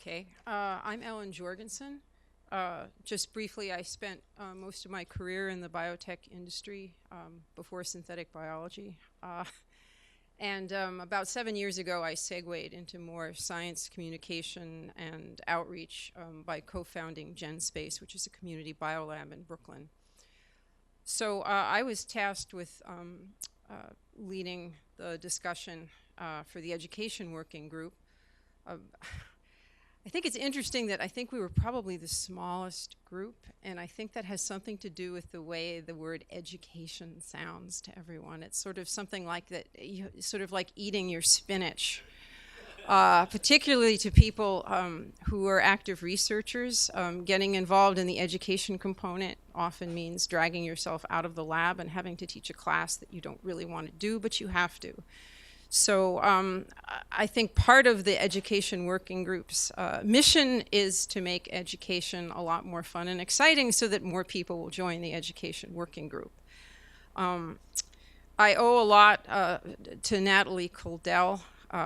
Okay, I'm Ellen Jorgensen. Just briefly, I spent most of my career in the biotech industry before synthetic biology. And about 7 years ago, I segued into more science communication and outreach by co-founding Genspace, which is a community biolab in Brooklyn. So I was tasked with leading the discussion for the education working group. I think it's interesting that I think we were probably the smallest group, and I think that has something to do with the way the word education sounds to everyone. It's sort of something like that, sort of like eating your spinach, particularly to people who are active researchers. Getting involved in the education component often means dragging yourself out of the lab and having to teach a class that you don't really want to do, but you have to. So I think part of the education working group's mission is to make education a lot more fun and exciting so that more people will join the education working group. I owe a lot to Natalie Kuldell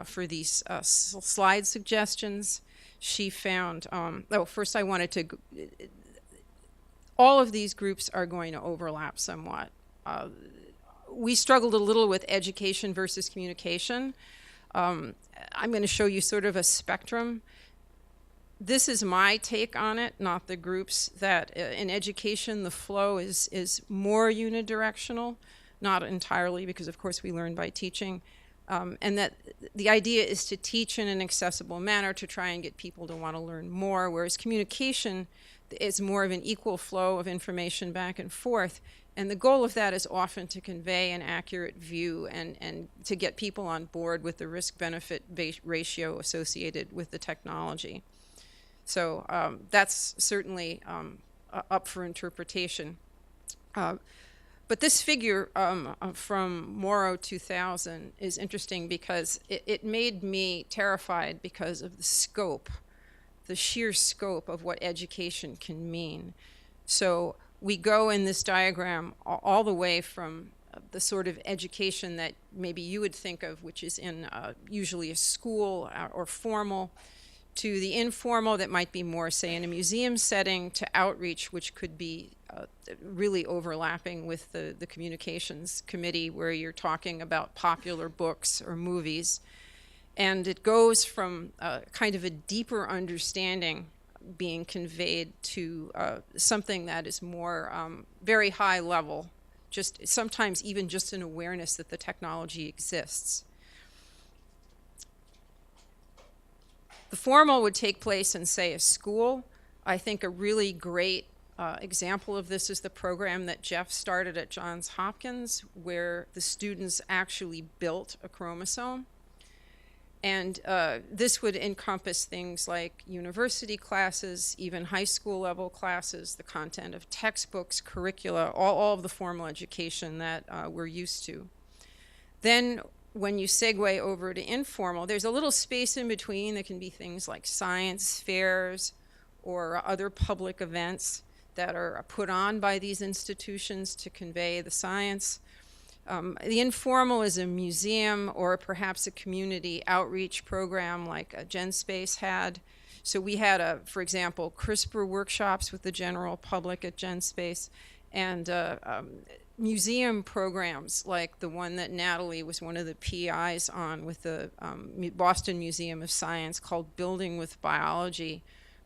for these slide suggestions. She found, first I wanted to, all of these groups are going to overlap somewhat. We struggled a little with education versus communication. I'm going to show you sort of a spectrum. This is my take on it, not the group's, that in education the flow is more unidirectional, not entirely, because of course we learn by teaching, and that the idea is to teach in an accessible manner to try and get people to want to learn more, whereas communication is more of an equal flow of information back and forth. And the goal of that is often to convey an accurate view and to get people on board with the risk-benefit ratio associated with the technology. So that's certainly up for interpretation. But this figure from Morrow 2000 is interesting because it made me terrified because of the scope, the sheer scope of what education can mean. So we go in this diagram all the way from the sort of education that maybe you would think of, which is in usually a school or formal, to the informal that might be more, say, in a museum setting, to outreach, which could be really overlapping with the communications committee, where you're talking about popular books or movies. And it goes from kind of a deeper understanding being conveyed to something that is more very high level, just sometimes even just an awareness that the technology exists. The formal would take place in, say, a school. I think a really great example of this is the program that Jeff started at Johns Hopkins, where the students actually built a chromosome. And this would encompass things like university classes, even high school level classes, the content of textbooks, curricula, all of the formal education that we're used to. Then when you segue over to informal, there's a little space in between that can be things like science fairs or other public events that are put on by these institutions to convey the science. The informal is a museum or perhaps a community outreach program like Genspace had. So we had, for example, CRISPR workshops with the general public at Genspace, and museum programs like the one that Natalie was one of the PIs on with the Boston Museum of Science, called Building with Biology,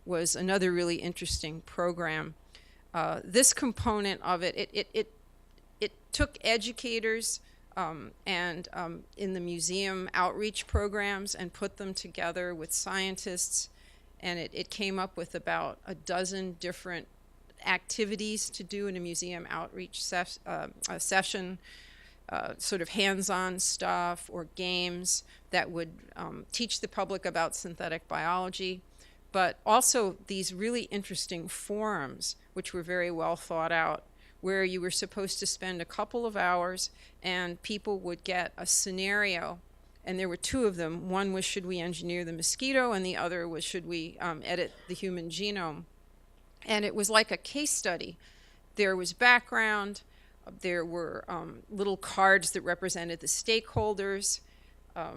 was another really interesting program. This component of it took educators and in the museum outreach programs and put them together with scientists, and it came up with about a dozen different activities to do in a museum outreach session, sort of hands-on stuff or games that would teach the public about synthetic biology, but also these really interesting forums, which were very well thought out, where you were supposed to spend a couple of hours and people would get a scenario, and there were two of them. One was, should we engineer the mosquito, and the other was, should we edit the human genome? And it was like a case study. There was background, there were little cards that represented the stakeholders,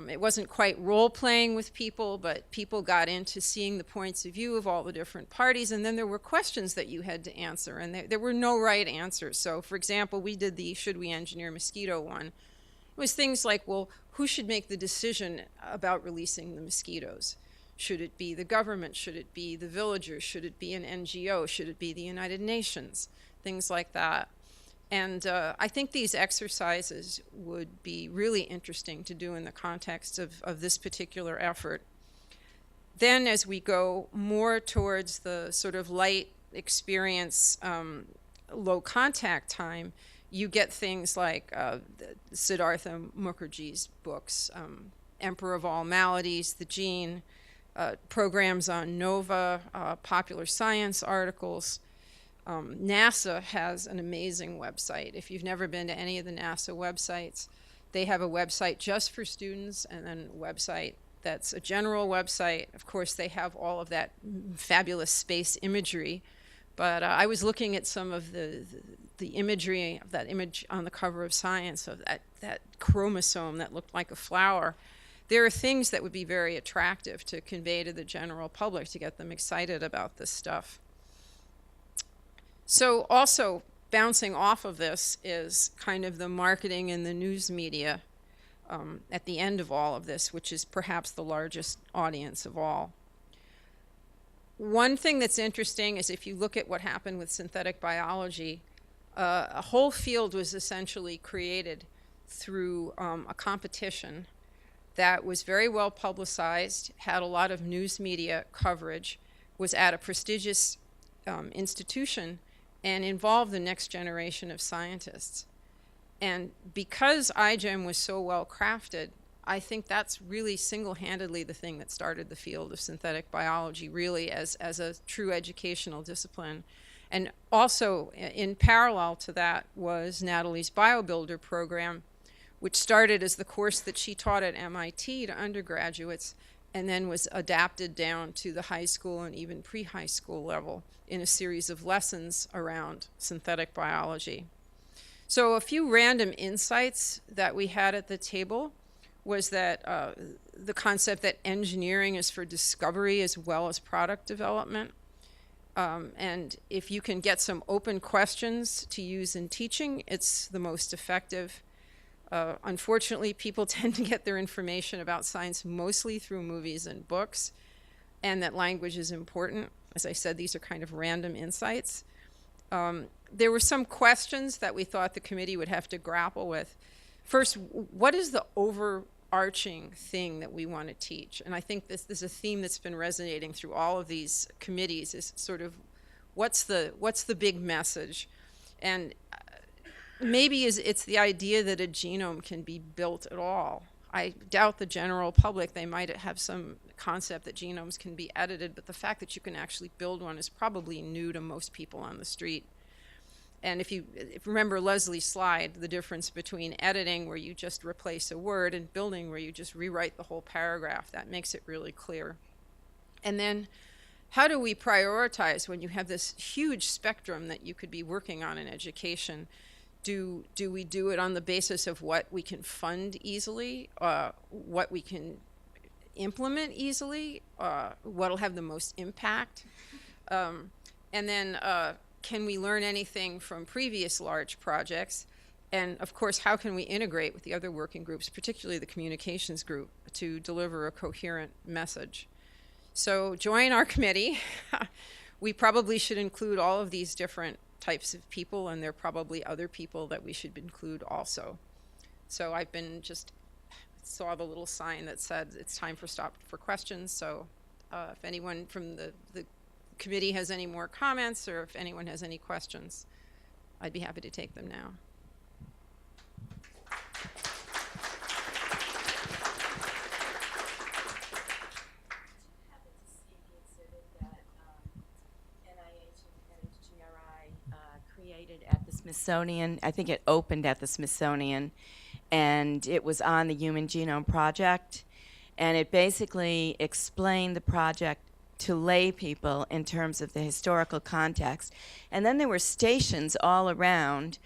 It wasn't quite role-playing with people, but people got into seeing the points of view of all the different parties, and then there were questions that you had to answer, and there were no right answers. So, for example, we did the Should We Engineer Mosquito one. It was things like, well, who should make the decision about releasing the mosquitoes? Should it be the government? Should it be the villagers? Should it be an NGO? Should it be the United Nations? Things like that. And I think these exercises would be really interesting to do in the context of this particular effort. Then as we go more towards the sort of light experience, low contact time, you get things like Siddhartha Mukherjee's books, Emperor of All Maladies, The Gene, programs on Nova, popular science articles. NASA has an amazing website. If you've never been to any of the NASA websites, they have a website just for students and then a website that's a general website. Of course, they have all of that fabulous space imagery. But I was looking at some of the imagery, of that image on the cover of Science, of that chromosome that looked like a flower. There are things that would be very attractive to convey to the general public to get them excited about this stuff. So also bouncing off of this is kind of the marketing and the news media at the end of all of this, which is perhaps the largest audience of all. One thing that's interesting is if you look at what happened with synthetic biology, a whole field was essentially created through a competition that was very well publicized, had a lot of news media coverage, was at a prestigious institution, and involved the next generation of scientists. And because iGEM was so well crafted, I think that's really single-handedly the thing that started the field of synthetic biology really as a true educational discipline. And also in parallel to that was Natalie's Biobuilder program, which started as the course that she taught at MIT to undergraduates and then was adapted down to the high school and even pre-high school level in a series of lessons around synthetic biology. So a few random insights that we had at the table was that the concept that engineering is for discovery as well as product development. And if you can get some open questions to use in teaching, it's the most effective. Unfortunately, people tend to get their information about science mostly through movies and books, and that language is important. As I said, these are kind of random insights. There were some questions that we thought the committee would have to grapple with. First, what is the overarching thing that we want to teach? And I think this is a theme that's been resonating through all of these committees, is sort of what's the big message? And maybe it's the idea that a genome can be built at all. I doubt the general public, they might have some concept that genomes can be edited, but the fact that you can actually build one is probably new to most people on the street. And if you remember Leslie's slide, the difference between editing, where you just replace a word, and building, where you just rewrite the whole paragraph, that makes it really clear. And then how do we prioritize when you have this huge spectrum that you could be working on in education? Do we do it on the basis of what we can fund easily, what we can implement easily, what'll have the most impact? And then can we learn anything from previous large projects? And of course, how can we integrate with the other working groups, particularly the communications group, to deliver a coherent message? So join our committee. We probably should include all of these different types of people, and there are probably other people that we should include also. So I've been saw the little sign that said it's time for stop for questions. So if anyone from the committee has any more comments, or if anyone has any questions, I'd be happy to take them now. At the Smithsonian. I think it opened at the Smithsonian, and it was on the Human Genome Project, and it basically explained the project to lay people in terms of the historical context. And then there were stations all around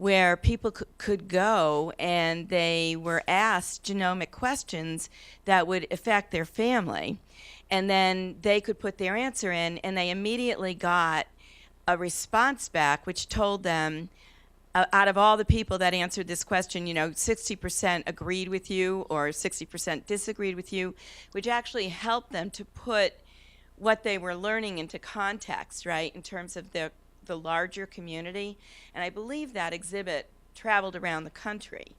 where people could go and they were asked genomic questions that would affect their family. And then they could put their answer in, and they immediately got a response back which told them, out of all the people that answered this question, 60% agreed with you or 60% disagreed with you, which actually helped them to put what they were learning into context, right, in terms of the larger community. And I believe that exhibit traveled around the country.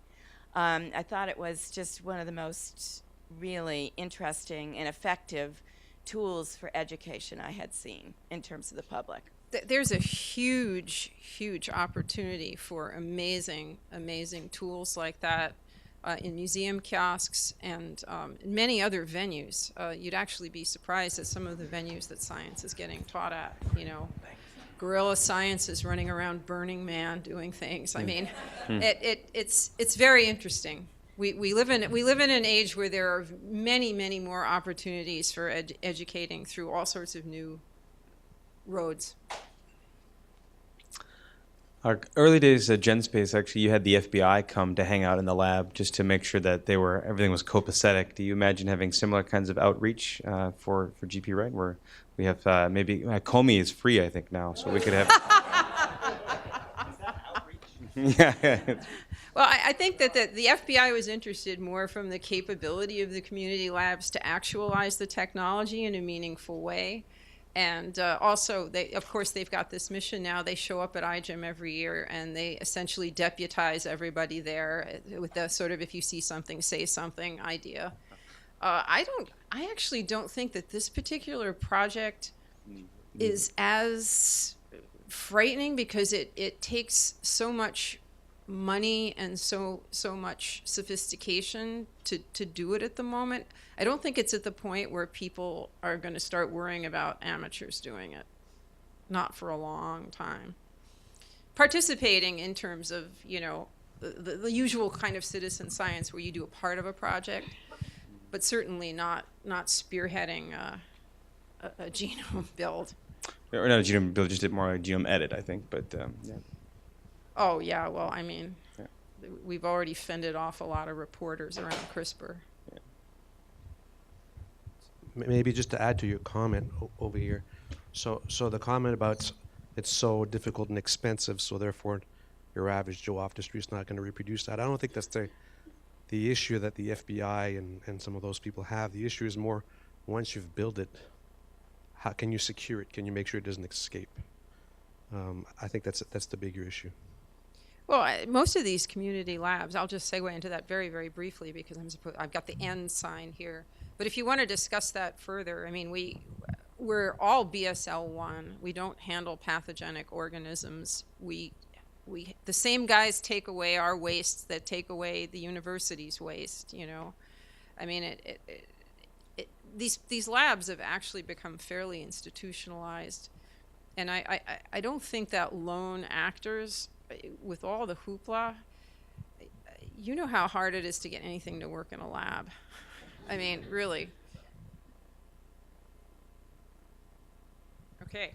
I thought it was just one of the most really interesting and effective tools for education I had seen in terms of the public. There's a huge, huge opportunity for amazing, amazing tools like that in museum kiosks and many other venues. You'd actually be surprised at some of the venues that science is getting taught at. Guerrilla science is running around Burning Man doing things. I mean, it's very interesting. We live in an age where there are many, many more opportunities for educating through all sorts of new roads. Our early days at Genspace, actually, you had the FBI come to hang out in the lab just to make sure that everything was copacetic. Do you imagine having similar kinds of outreach for GP Reg, where we have maybe Comey is free, I think, now, so we could have. Yeah. Well, I think that the FBI was interested more from the capability of the community labs to actualize the technology in a meaningful way. And also, of course, they've got this mission now. They show up at iGEM every year, and they essentially deputize everybody there with the sort of if you see something, say something idea. I actually don't think that this particular project is as frightening because it takes so much money and so much sophistication to do it at the moment. I don't think it's at the point where people are going to start worrying about amateurs doing it. Not for a long time. Participating in terms of, the usual kind of citizen science where you do a part of a project, but certainly not spearheading a genome build. Or not a genome build, just more a genome edit, I think, but yeah. Oh, yeah, well, I mean, we've already fended off a lot of reporters around CRISPR. Yeah. Maybe just to add to your comment over here. So the comment about it's so difficult and expensive, so therefore your average Joe off the street is not going to reproduce that. I don't think that's the issue that the FBI and some of those people have. The issue is more, once you've built it, how can you secure it? Can you make sure it doesn't escape? I think that's the bigger issue. Well, most of these community labs, I'll just segue into that very, very briefly because I've got the end sign here. But if you want to discuss that further, I mean, we're all BSL-1. We don't handle pathogenic organisms. The same guys take away our waste that take away the university's waste. I mean, these labs have actually become fairly institutionalized, and I don't think that lone actors, with all the hoopla, you know how hard it is to get anything to work in a lab. I mean, really. Okay.